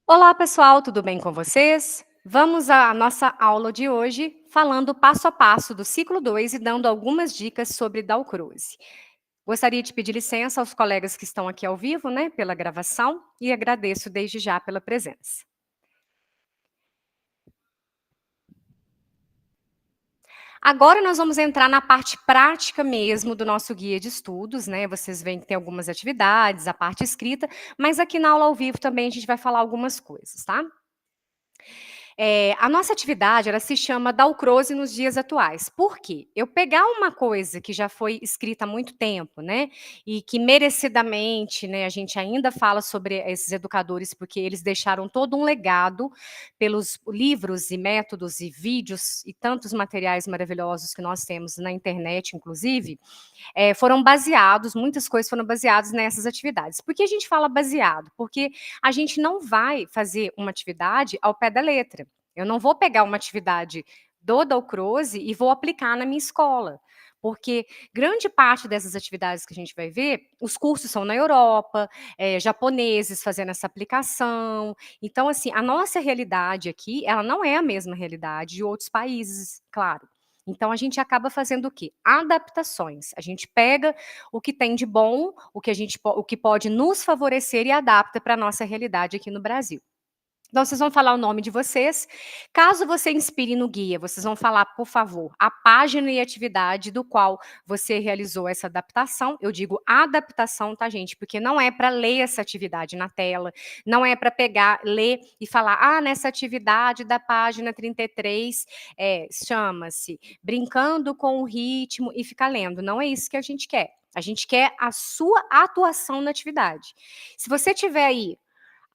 Olá, pessoal, tudo bem com vocês? Vamos à nossa aula de hoje, falando passo a passo do ciclo 2 e dando algumas dicas sobre Dalcroze. Gostaria de pedir licença aos colegas que estão aqui ao vivo, né, pela gravação, e agradeço desde já pela presença. Agora nós vamos entrar na parte prática mesmo do nosso guia de estudos, né? Vocês veem que tem algumas atividades, a parte escrita, mas aqui na aula ao vivo também a gente vai falar algumas coisas, tá? A nossa atividade, ela se chama Dalcroze nos dias atuais. Por quê? Eu pegar uma coisa que já foi escrita há muito tempo, né, e que merecidamente, né, a gente ainda fala sobre esses educadores, porque eles deixaram todo um legado pelos livros e métodos e vídeos e tantos materiais maravilhosos que nós temos na internet, inclusive, foram baseados, muitas coisas foram baseadas nessas atividades. Por que a gente fala baseado? Porque a gente não vai fazer uma atividade ao pé da letra. Eu não vou pegar uma atividade do Dalcroze e vou aplicar na minha escola. Porque grande parte dessas atividades que a gente vai ver, os cursos são na Europa, japoneses fazendo essa aplicação. Então, assim, a nossa realidade aqui, ela não é a mesma realidade de outros países, claro. Então, a gente acaba fazendo o quê? Adaptações. A gente pega o que tem de bom, o que pode nos favorecer e adapta para a nossa realidade aqui no Brasil. Então, vocês vão falar o nome de vocês. Caso você inspire no guia, vocês vão falar, por favor, a página e atividade do qual você realizou essa adaptação. Eu digo adaptação, tá, gente? Porque não é para ler essa atividade na tela, não é para pegar, ler e falar, nessa atividade da página 33, chama-se Brincando com o Ritmo e ficar lendo. Não é isso que a gente quer. A gente quer a sua atuação na atividade. Se você tiver aí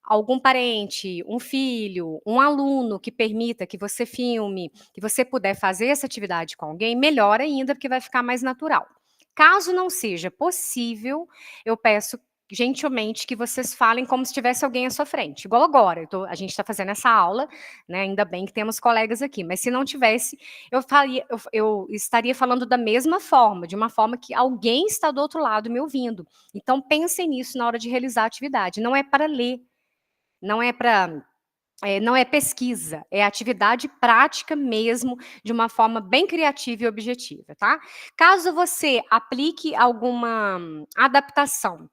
algum parente, um filho, um aluno que permita que você filme, que você puder fazer essa atividade com alguém, melhor ainda, porque vai ficar mais natural. Caso não seja possível, eu peço gentilmente que vocês falem como se tivesse alguém à sua frente, igual agora. A gente está fazendo essa aula, né? Ainda bem que temos colegas aqui, mas se não tivesse, eu estaria falando da mesma forma, de uma forma que alguém está do outro lado me ouvindo. Então pensem nisso na hora de realizar a atividade. Não é para ler, não é para não é pesquisa, é atividade prática mesmo, de uma forma bem criativa e objetiva, tá? Caso você aplique alguma adaptação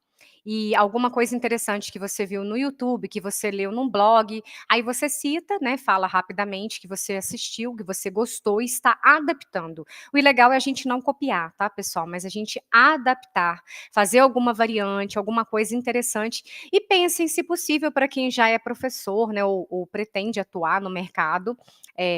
e alguma coisa interessante que você viu no YouTube, que você leu num blog, aí você cita, né, fala rapidamente que você assistiu, que você gostou e está adaptando. O legal é a gente não copiar, tá, pessoal? Mas a gente adaptar, fazer alguma variante, alguma coisa interessante e pensem, se possível, para quem já é professor, né, ou pretende atuar no mercado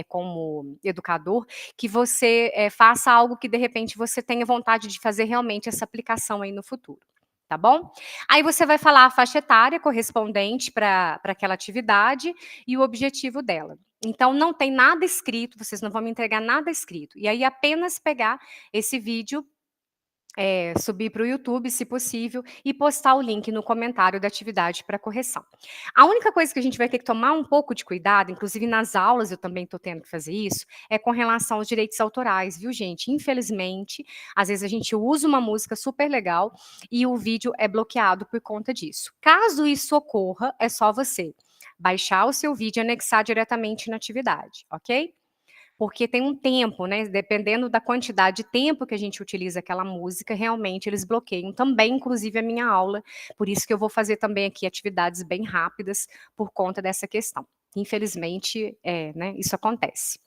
como educador, que você faça algo que de repente você tenha vontade de fazer realmente essa aplicação aí no futuro. Tá bom? Aí você vai falar a faixa etária correspondente para aquela atividade e o objetivo dela. Então, não tem nada escrito, vocês não vão me entregar nada escrito. E aí, apenas pegar esse vídeo, subir para o YouTube, se possível, e postar o link no comentário da atividade para correção. A única coisa que a gente vai ter que tomar um pouco de cuidado, inclusive nas aulas eu também estou tendo que fazer isso, é com relação aos direitos autorais, viu, gente? Infelizmente, às vezes a gente usa uma música super legal e o vídeo é bloqueado por conta disso. Caso isso ocorra, é só você baixar o seu vídeo e anexar diretamente na atividade, ok? Porque tem um tempo, né, dependendo da quantidade de tempo que a gente utiliza aquela música, realmente eles bloqueiam também, inclusive a minha aula, por isso que eu vou fazer também aqui atividades bem rápidas, por conta dessa questão. Infelizmente, né, isso acontece.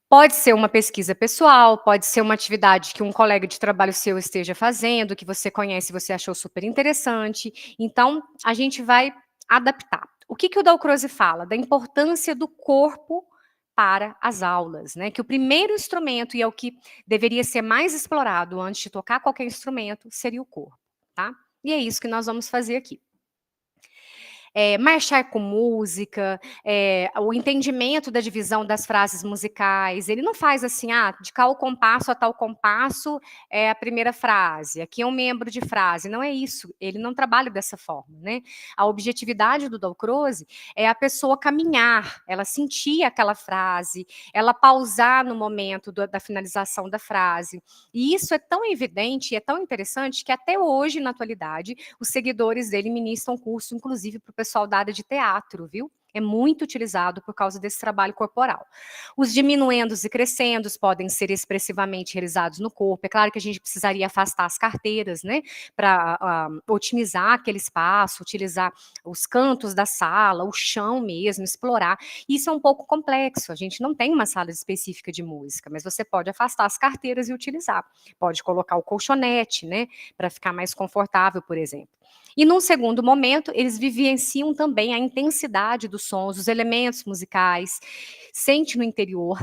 Pode ser uma pesquisa pessoal, pode ser uma atividade que um colega de trabalho seu esteja fazendo, que você conhece e você achou super interessante, então a gente vai adaptar. O que o Dalcroze fala? Da importância do corpo para as aulas, né, que o primeiro instrumento, e é o que deveria ser mais explorado antes de tocar qualquer instrumento, seria o corpo, tá? E é isso que nós vamos fazer aqui. Marchar com música, o entendimento da divisão das frases musicais, ele não faz assim, de tal compasso a tal compasso é a primeira frase, aqui é um membro de frase, não é isso, ele não trabalha dessa forma, né? A objetividade do Dalcroze é a pessoa caminhar, ela sentir aquela frase, ela pausar no momento da finalização da frase, e isso é tão evidente e é tão interessante que até hoje, na atualidade, os seguidores dele ministram curso, inclusive para o pessoal da área de teatro, viu? É muito utilizado por causa desse trabalho corporal. Os diminuendos e crescendos podem ser expressivamente realizados no corpo. É claro que a gente precisaria afastar as carteiras, né, para otimizar aquele espaço, utilizar os cantos da sala, o chão mesmo, explorar. Isso é um pouco complexo, a gente não tem uma sala específica de música, mas você pode afastar as carteiras e utilizar. Pode colocar o colchonete, né, para ficar mais confortável, por exemplo. E num segundo momento, eles vivenciam também a intensidade dos sons, os elementos musicais, sente no interior,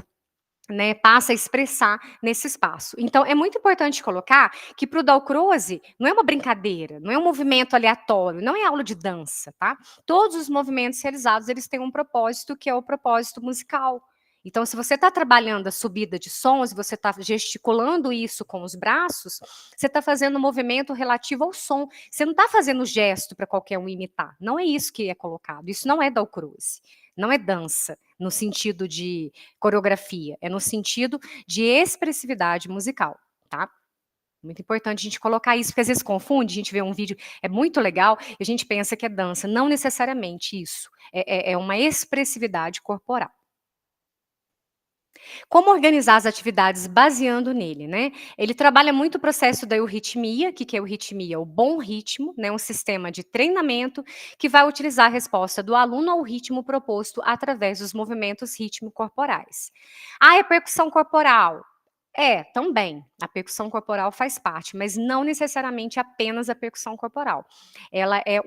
né, passa a expressar nesse espaço. Então, é muito importante colocar que para o Dalcroze não é uma brincadeira, não é um movimento aleatório, não é aula de dança, tá? Todos os movimentos realizados, eles têm um propósito, que é o propósito musical. Então, se você está trabalhando a subida de sons, você está gesticulando isso com os braços, você está fazendo um movimento relativo ao som. Você não está fazendo gesto para qualquer um imitar. Não é isso que é colocado. Isso não é Dalcroze. Não é dança, no sentido de coreografia, é no sentido de expressividade musical, tá? Muito importante a gente colocar isso, porque às vezes confunde, a gente vê um vídeo, é muito legal, e a gente pensa que é dança. Não necessariamente isso. É uma expressividade corporal. Como organizar as atividades baseando nele, né? Ele trabalha muito o processo da euritmia, que é euritmia? O bom ritmo, né? Um sistema de treinamento que vai utilizar a resposta do aluno ao ritmo proposto através dos movimentos rítmico-corporais. Ah, é percussão corporal. É, também. A percussão corporal faz parte, mas não necessariamente apenas a percussão corporal. Ela é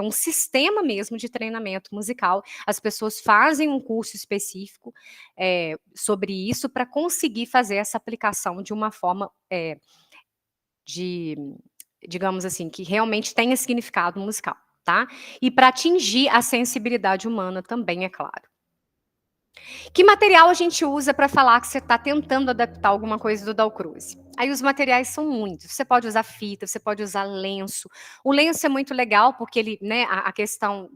um sistema mesmo de treinamento musical. As pessoas fazem um curso específico sobre isso para conseguir fazer essa aplicação de uma forma de, digamos assim, que realmente tenha significado musical, tá? E para atingir a sensibilidade humana também, é claro. Que material a gente usa para falar que você está tentando adaptar alguma coisa do Dalcroze? Aí os materiais são muitos. Você pode usar fita, você pode usar lenço. O lenço é muito legal porque ele, né, a questão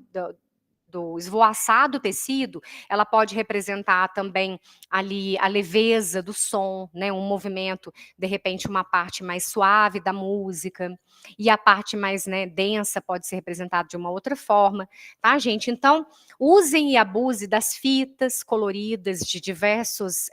do esvoaçar do tecido, ela pode representar também ali a leveza do som, né, um movimento, de repente uma parte mais suave da música, e a parte mais, né, densa pode ser representada de uma outra forma, tá, gente? Então, usem e abuse das fitas coloridas de diversos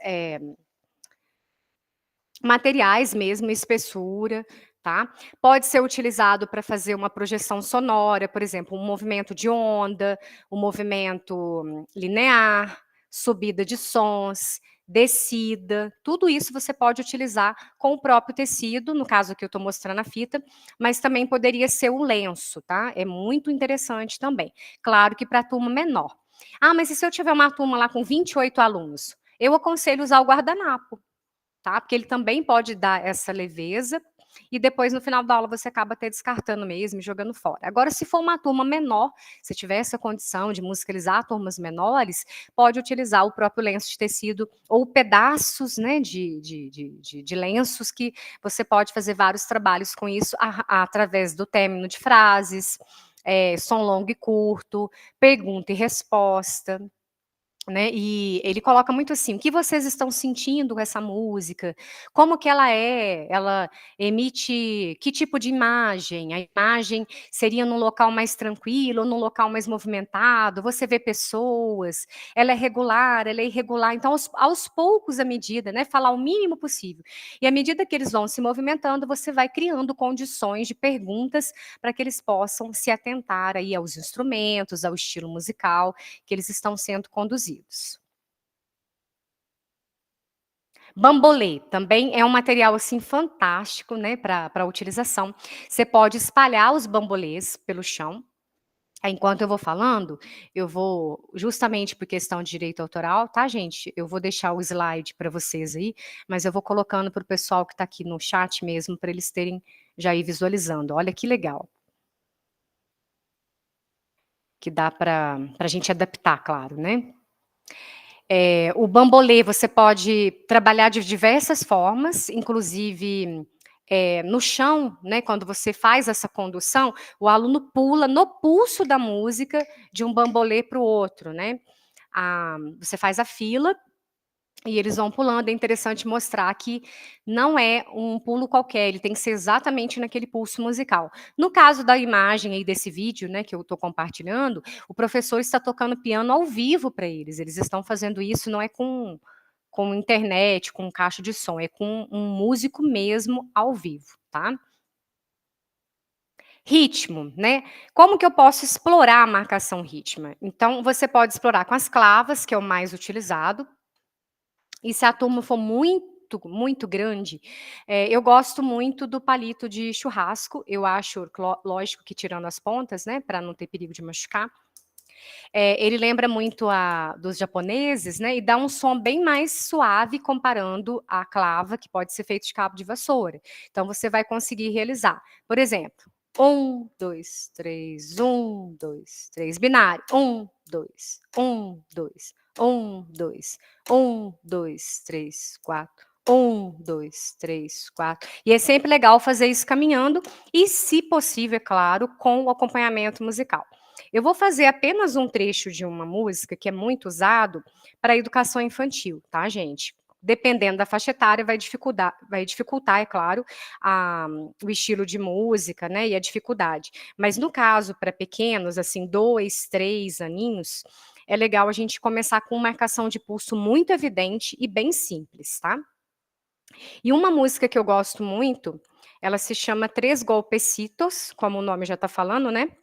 materiais mesmo, espessura, tá? Pode ser utilizado para fazer uma projeção sonora, por exemplo, um movimento de onda, um movimento linear, subida de sons, descida, tudo isso você pode utilizar com o próprio tecido, no caso aqui eu estou mostrando a fita, mas também poderia ser um lenço, tá? É muito interessante também. Claro que para a turma menor. Ah, mas e se eu tiver uma turma lá com 28 alunos? Eu aconselho usar o guardanapo, tá? Porque ele também pode dar essa leveza e depois no final da aula você acaba até descartando mesmo e jogando fora. Agora, se for uma turma menor, se tiver essa condição de musicalizar turmas menores, pode utilizar o próprio lenço de tecido ou pedaços, né, de lenços que você pode fazer vários trabalhos com isso através do término de frases, som longo e curto, pergunta e resposta, né, e ele coloca muito assim: "O que vocês estão sentindo com essa música? Como que ela é? Ela emite que tipo de imagem? A imagem seria num local mais tranquilo ou num local mais movimentado? Você vê pessoas? Ela é regular? Ela é irregular?". Então aos poucos, à medida, né, falar o mínimo possível. E à medida que eles vão se movimentando, você vai criando condições de perguntas para que eles possam se atentar aí aos instrumentos, ao estilo musical que eles estão sendo conduzidos. Bambolê também é um material, assim, fantástico, né, para utilização. Você pode espalhar os bambolês pelo chão. Enquanto eu vou falando, eu vou justamente por questão de direito autoral, tá, gente, eu vou deixar o slide para vocês aí, mas eu vou colocando para o pessoal que está aqui no chat mesmo, para eles terem já ir visualizando. Olha que legal. Que dá para a gente adaptar, claro, né. O bambolê você pode trabalhar de diversas formas, inclusive, no chão, né, quando você faz essa condução, o aluno pula no pulso da música de um bambolê para o outro, né. Você faz a fila e eles vão pulando. É interessante mostrar que não é um pulo qualquer, ele tem que ser exatamente naquele pulso musical. No caso da imagem aí desse vídeo, né, que eu estou compartilhando, o professor está tocando piano ao vivo para eles. Eles estão fazendo isso, não é com internet, com caixa de som, é com um músico mesmo ao vivo, tá? Ritmo, né? Como que eu posso explorar a marcação rítmica? Então, você pode explorar com as clavas, que é o mais utilizado, e se a turma for muito grande, eu gosto muito do palito de churrasco, eu acho, lógico que tirando as pontas, né, para não ter perigo de machucar. Ele lembra muito dos japoneses, né, e dá um som bem mais suave comparando a clava, que pode ser feito de cabo de vassoura. Então você vai conseguir realizar. Por exemplo, 1, 2, 3, 1, 2, 3, binário. 1, 2, 1, 2, 1, 2, 1, 2, 3, 4. 1, 2, 3, 4. E é sempre legal fazer isso caminhando e, se possível, é claro, com o acompanhamento musical. Eu vou fazer apenas um trecho de uma música que é muito usado para a educação infantil, tá, gente? Dependendo da faixa etária, vai dificultar, é claro, o estilo de música, né, e a dificuldade. Mas no caso, para pequenos, assim, 2, 3 aninhos, é legal a gente começar com marcação de pulso muito evidente e bem simples, tá? E uma música que eu gosto muito, ela se chama Três Golpecitos, como o nome já está falando, né?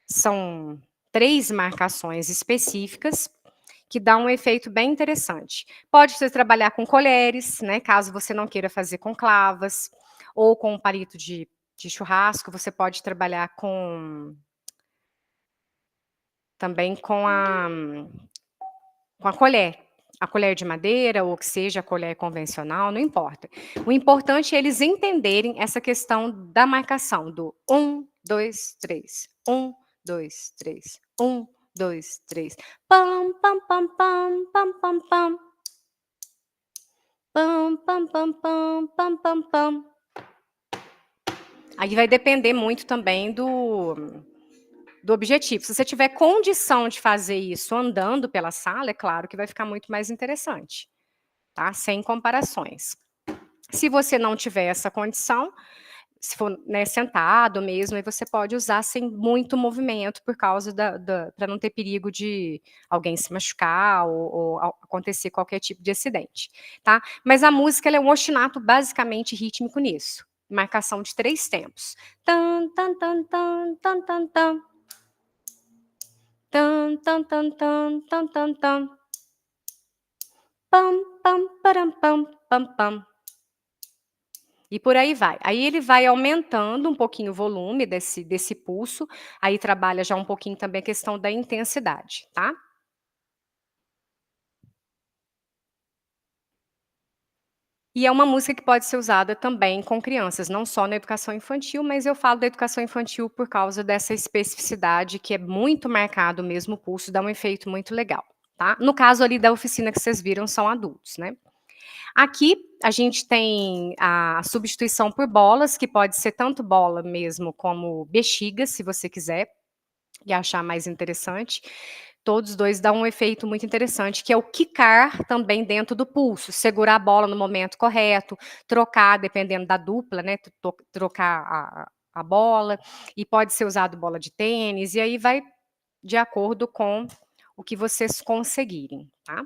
São 3 marcações específicas que dá um efeito bem interessante. Pode ser trabalhar com colheres, né, caso você não queira fazer com clavas, ou com um palito de churrasco, você pode trabalhar também com a colher de madeira ou que seja a colher convencional, não importa. O importante é eles entenderem essa questão da marcação do 1, 2, 3, 1, 2, 3, 1, 2, 3. Pam, pam, pam, pam, pam, pam, pam. Pam, pam, pam, pam, pam, pam, pam. Aí vai depender muito também do objetivo. Se você tiver condição de fazer isso andando pela sala, é claro que vai ficar muito mais interessante, tá? Sem comparações. Se você não tiver essa condição, se for, né, sentado mesmo, aí você pode usar sem muito movimento por causa para não ter perigo de alguém se machucar ou acontecer qualquer tipo de acidente, tá? Mas a música ela é um ostinato basicamente rítmico nisso. Marcação de 3 tempos. Tan, tan, tan, tan, tan, tan, tan. Tan, tan, tan, tan, tan, tan, tan. Pam, pam, param, pam, pam, pam. E por aí vai. Aí ele vai aumentando um pouquinho o volume desse pulso, aí trabalha já um pouquinho também a questão da intensidade, tá? E é uma música que pode ser usada também com crianças, não só na educação infantil, mas eu falo da educação infantil por causa dessa especificidade que é muito marcado mesmo o pulso, dá um efeito muito legal, tá? No caso ali da oficina que vocês viram, são adultos, né? Aqui a gente tem a substituição por bolas, que pode ser tanto bola mesmo como bexiga, se você quiser e achar mais interessante. Todos dois dão um efeito muito interessante, que é o quicar também dentro do pulso, segurar a bola no momento correto, trocar, dependendo da dupla, né? Trocar a bola, e pode ser usado bola de tênis, e aí vai de acordo com o que vocês conseguirem, tá?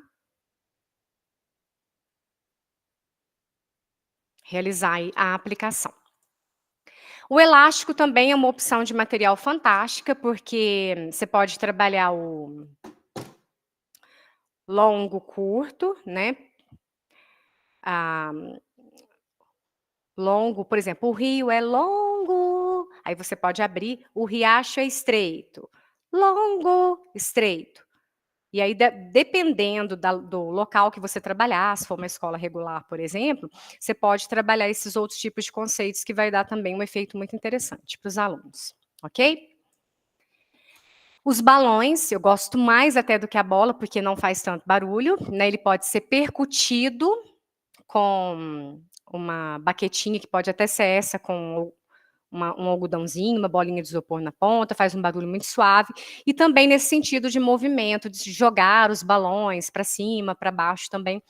Realizar aí a aplicação. O elástico também é uma opção de material fantástica, porque você pode trabalhar o longo, curto, né? Ah, longo, por exemplo, o rio é longo, aí você pode abrir, o riacho é estreito, longo, estreito. E aí, dependendo do local que você trabalhar, se for uma escola regular, por exemplo, você pode trabalhar esses outros tipos de conceitos que vai dar também um efeito muito interessante para os alunos, ok? Os balões, eu gosto mais até do que a bola, porque não faz tanto barulho, né? Ele pode ser percutido com uma baquetinha, que pode até ser essa, com um algodãozinho, uma bolinha de isopor na ponta, faz um barulho muito suave, e também nesse sentido de movimento, de jogar os balões para cima, para baixo também,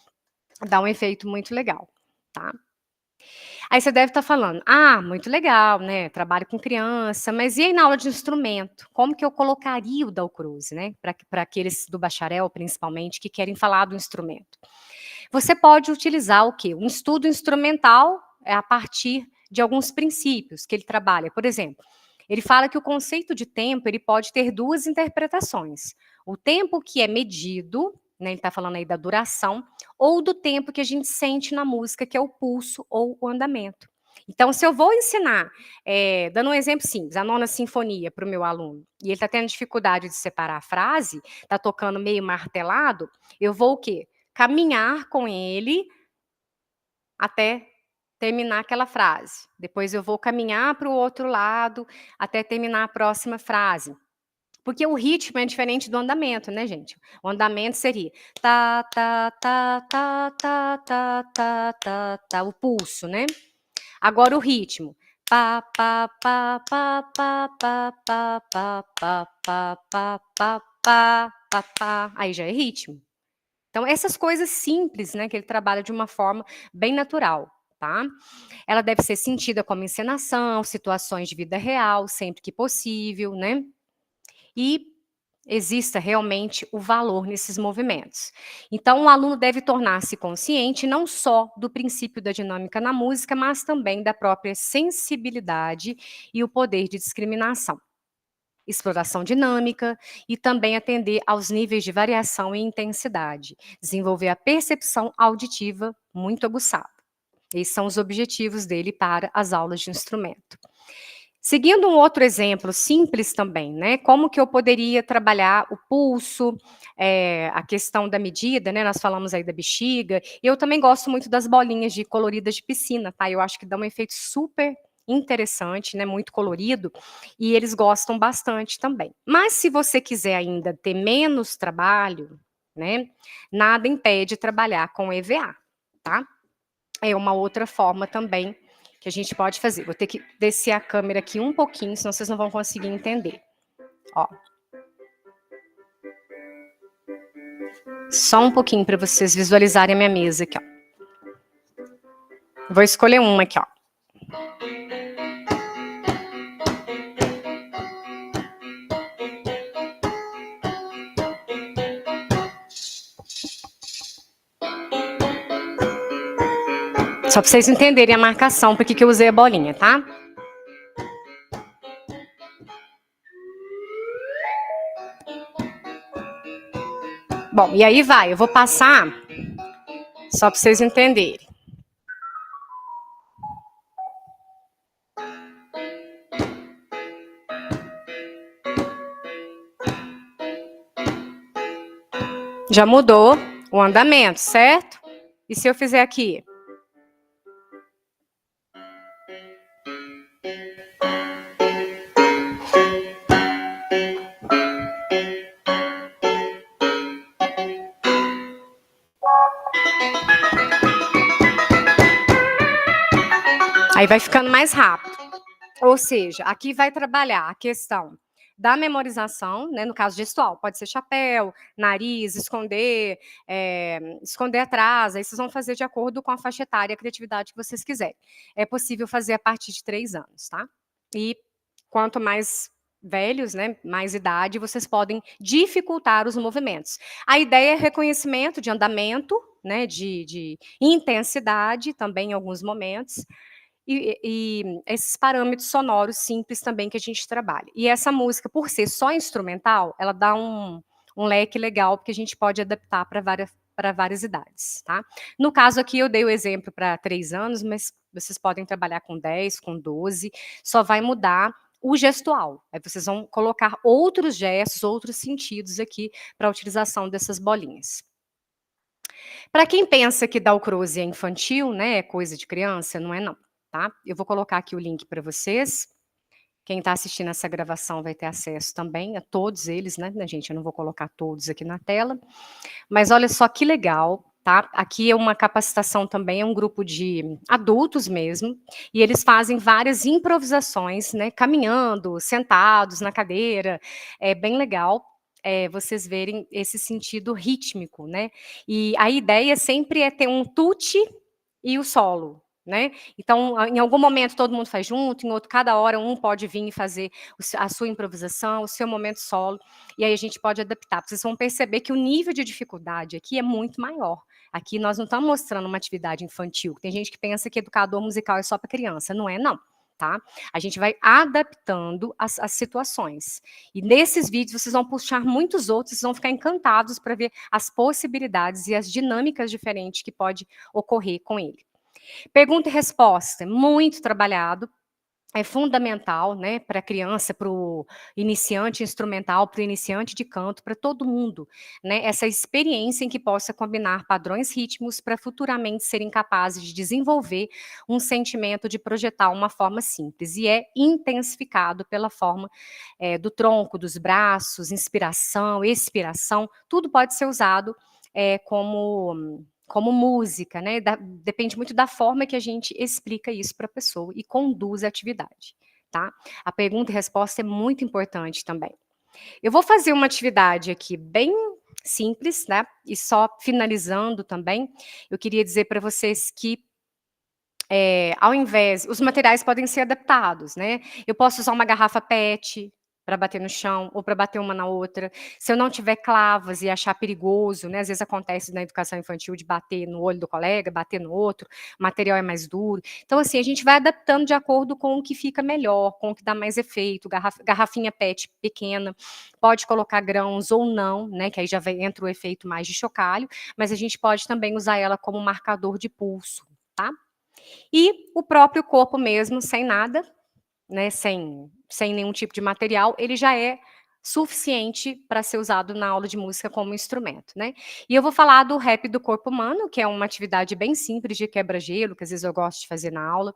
Dá um efeito muito legal, tá. Aí você deve estar falando: "Ah, muito legal, né, trabalho com criança, mas e aí na aula de instrumento? Como que eu colocaria o Dalcroze, né, para aqueles do bacharel, principalmente, que querem falar do instrumento?". Você pode utilizar o quê? Um estudo instrumental, a partir de alguns princípios que ele trabalha. Por exemplo, ele fala que o conceito de tempo, ele pode ter 2 interpretações. O tempo que é medido, né, ele está falando aí da duração, ou do tempo que a gente sente na música, que é o pulso ou o andamento. Então, se eu vou ensinar, dando um exemplo simples, a Nona Sinfonia para o meu aluno, e ele está tendo dificuldade de separar a frase, está tocando meio martelado, eu vou o quê? Caminhar com ele até terminar aquela frase. Depois eu vou caminhar para o outro lado até terminar a próxima frase. Porque o ritmo é diferente do andamento, né, gente? O andamento seria tá, tá, tá, tá, tá, tá, tá, tá, tá, o pulso, né? Agora o ritmo. Pá, pá, pá, pá, pá, pá, pá, pá, pá, pá, pá, pá, pá, pá, pá. Aí já é ritmo. Então, essas coisas simples, né, que ele trabalha de uma forma bem natural, tá? Ela deve ser sentida como encenação, situações de vida real, sempre que possível, né? E exista realmente o valor nesses movimentos. Então, o aluno deve tornar-se consciente não só do princípio da dinâmica na música, mas também da própria sensibilidade e o poder de discriminação, exploração dinâmica e também atender aos níveis de variação e intensidade, desenvolver a percepção auditiva muito aguçada. Esses são os objetivos dele para as aulas de instrumento. Seguindo um outro exemplo simples também, né, como que eu poderia trabalhar o pulso, a questão da medida, né, nós falamos aí da bexiga, eu também gosto muito das bolinhas de coloridas de piscina, tá, eu acho que dá um efeito super interessante, né, muito colorido, e eles gostam bastante também. Mas se você quiser ainda ter menos trabalho, né, nada impede trabalhar com EVA, tá. É uma outra forma também que a gente pode fazer. Vou ter que descer a câmera aqui um pouquinho, senão vocês não vão conseguir entender. Ó. Só um pouquinho para vocês visualizarem a minha mesa aqui, ó. Vou escolher uma aqui, ó. Só para vocês entenderem a marcação, porque que eu usei a bolinha, tá? Bom, e aí vai, eu vou passar só para vocês entenderem. Já mudou o andamento, certo? E se eu fizer aqui? Aí vai ficando mais rápido. Ou seja, aqui vai trabalhar a questão da memorização, né, no caso gestual, pode ser chapéu, nariz, esconder atrás, aí vocês vão fazer de acordo com a faixa etária e a criatividade que vocês quiserem. É possível fazer a partir de 3 anos, tá? E quanto mais velhos, né, mais idade, vocês podem dificultar os movimentos. A ideia é reconhecimento de andamento, né, de intensidade também em alguns momentos, e esses parâmetros sonoros simples também que a gente trabalha. E essa música, por ser só instrumental, ela dá um leque legal, porque a gente pode adaptar para várias idades, tá? No caso aqui, eu dei o exemplo para 3 anos, mas vocês podem trabalhar com 10, com 12, só vai mudar o gestual. Aí vocês vão colocar outros gestos, outros sentidos aqui para a utilização dessas bolinhas. Para quem pensa que Dalcroze é infantil, né, é coisa de criança, não é não, tá? Eu vou colocar aqui o link para vocês. Quem está assistindo essa gravação vai ter acesso também a todos eles, né, gente? Eu não vou colocar todos aqui na tela. Mas olha só que legal, tá? Aqui é uma capacitação também, é um grupo de adultos mesmo, e eles fazem várias improvisações, né, caminhando, sentados na cadeira, é bem legal. vocês verem esse sentido rítmico, né. E a ideia sempre é ter um tutti e o solo, né. Então, em algum momento todo mundo faz junto, em outro cada hora um pode vir e fazer a sua improvisação, o seu momento solo, e aí a gente pode adaptar. Vocês vão perceber que o nível de dificuldade aqui é muito maior. Aqui nós não estamos mostrando uma atividade infantil, tem gente que pensa que educador musical é só para criança, não é não, tá. A gente vai adaptando as situações. E nesses vídeos vocês vão puxar muitos outros, vocês vão ficar encantados para ver as possibilidades e as dinâmicas diferentes que pode ocorrer com ele. Pergunta e resposta, muito trabalhado, é fundamental, né, para a criança, para o iniciante instrumental, para o iniciante de canto, para todo mundo, né, essa experiência em que possa combinar padrões rítmicos para futuramente serem capazes de desenvolver um sentimento de projetar uma forma simples, e é intensificado pela forma, do tronco, dos braços, inspiração, expiração, tudo pode ser usado, como música, né, depende muito da forma que a gente explica isso para a pessoa e conduz a atividade, tá. A pergunta e resposta é muito importante também. Eu vou fazer uma atividade aqui bem simples, né, e só finalizando também, eu queria dizer para vocês que ao invés os materiais podem ser adaptados, né. Eu posso usar uma garrafa PET para bater no chão ou para bater uma na outra. Se eu não tiver clavas e achar perigoso, né, às vezes acontece na educação infantil de bater no olho do colega, bater no outro, o material é mais duro. Então, assim, a gente vai adaptando de acordo com o que fica melhor, com o que dá mais efeito. Garrafinha PET pequena, pode colocar grãos ou não, né, que aí já entra o efeito mais de chocalho, mas a gente pode também usar ela como marcador de pulso, tá. E o próprio corpo mesmo, sem nada, né, sem nenhum tipo de material, ele já é suficiente para ser usado na aula de música como instrumento, né. E eu vou falar do rap do corpo humano, que é uma atividade bem simples de quebra-gelo, que às vezes eu gosto de fazer na aula,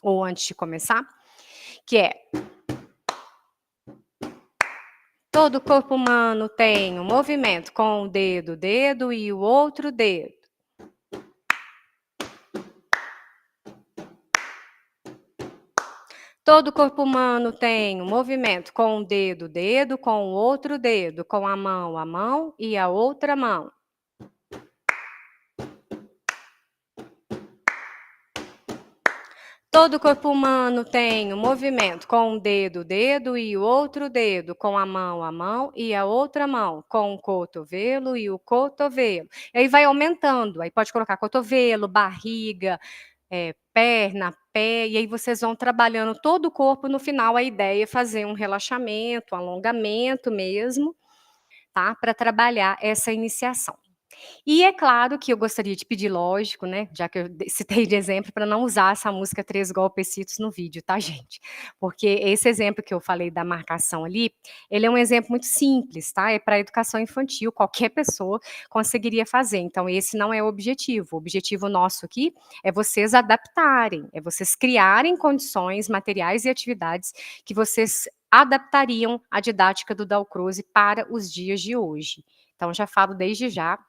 ou antes de começar, que é: todo corpo humano tem um movimento com o dedo e o outro dedo. Todo corpo humano tem um movimento com o dedo, com o outro dedo, com a mão e a outra mão. Todo corpo humano tem um movimento com o dedo e o outro dedo, com a mão e a outra mão, com o cotovelo e o cotovelo. E aí vai aumentando, aí pode colocar cotovelo, barriga, perna, pé, e aí vocês vão trabalhando todo o corpo, no final a ideia é fazer um relaxamento, um alongamento mesmo, tá, para trabalhar essa iniciação. E é claro que eu gostaria de pedir, lógico, né, já que eu citei de exemplo, para não usar essa música Três Golpecitos no vídeo, tá, gente? Porque esse exemplo que eu falei da marcação ali, ele é um exemplo muito simples, tá? É para educação infantil, qualquer pessoa conseguiria fazer. Então, esse não é o objetivo. O objetivo nosso aqui é vocês adaptarem, é vocês criarem condições, materiais e atividades que vocês adaptariam a didática do Dalcroze para os dias de hoje. Então, já falo desde já,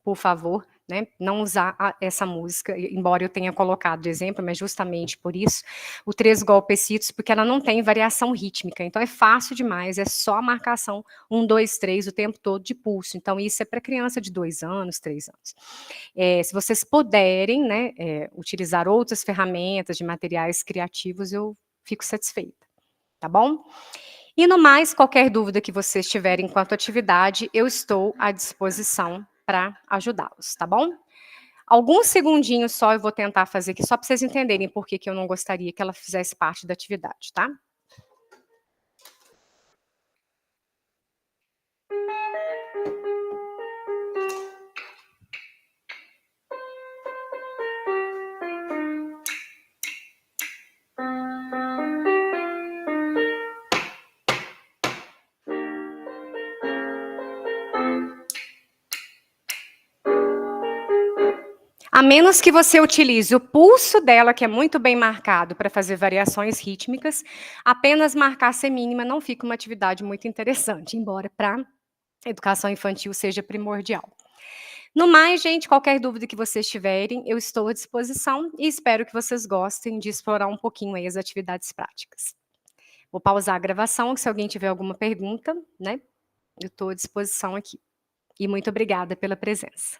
por favor, né, não usar essa música, embora eu tenha colocado de exemplo, mas justamente por isso, o Três Golpecitos, porque ela não tem variação rítmica, então é fácil demais, é só a marcação 1, 2, 3 o tempo todo de pulso, então isso é para criança de 2 anos, 3 anos. Se vocês puderem, né, utilizar outras ferramentas de materiais criativos, eu fico satisfeita, tá bom? E no mais, qualquer dúvida que vocês tiverem quanto à atividade, eu estou à disposição para ajudá-los, tá bom? Alguns segundinhos só eu vou tentar fazer aqui, só para vocês entenderem por que eu não gostaria que ela fizesse parte da atividade, tá? A menos que você utilize o pulso dela, que é muito bem marcado, para fazer variações rítmicas, apenas marcar semínima não fica uma atividade muito interessante, embora para educação infantil seja primordial. No mais, gente, qualquer dúvida que vocês tiverem, eu estou à disposição e espero que vocês gostem de explorar um pouquinho aí as atividades práticas. Vou pausar a gravação, que se alguém tiver alguma pergunta, né, Eu estou à disposição aqui. E muito obrigada pela presença.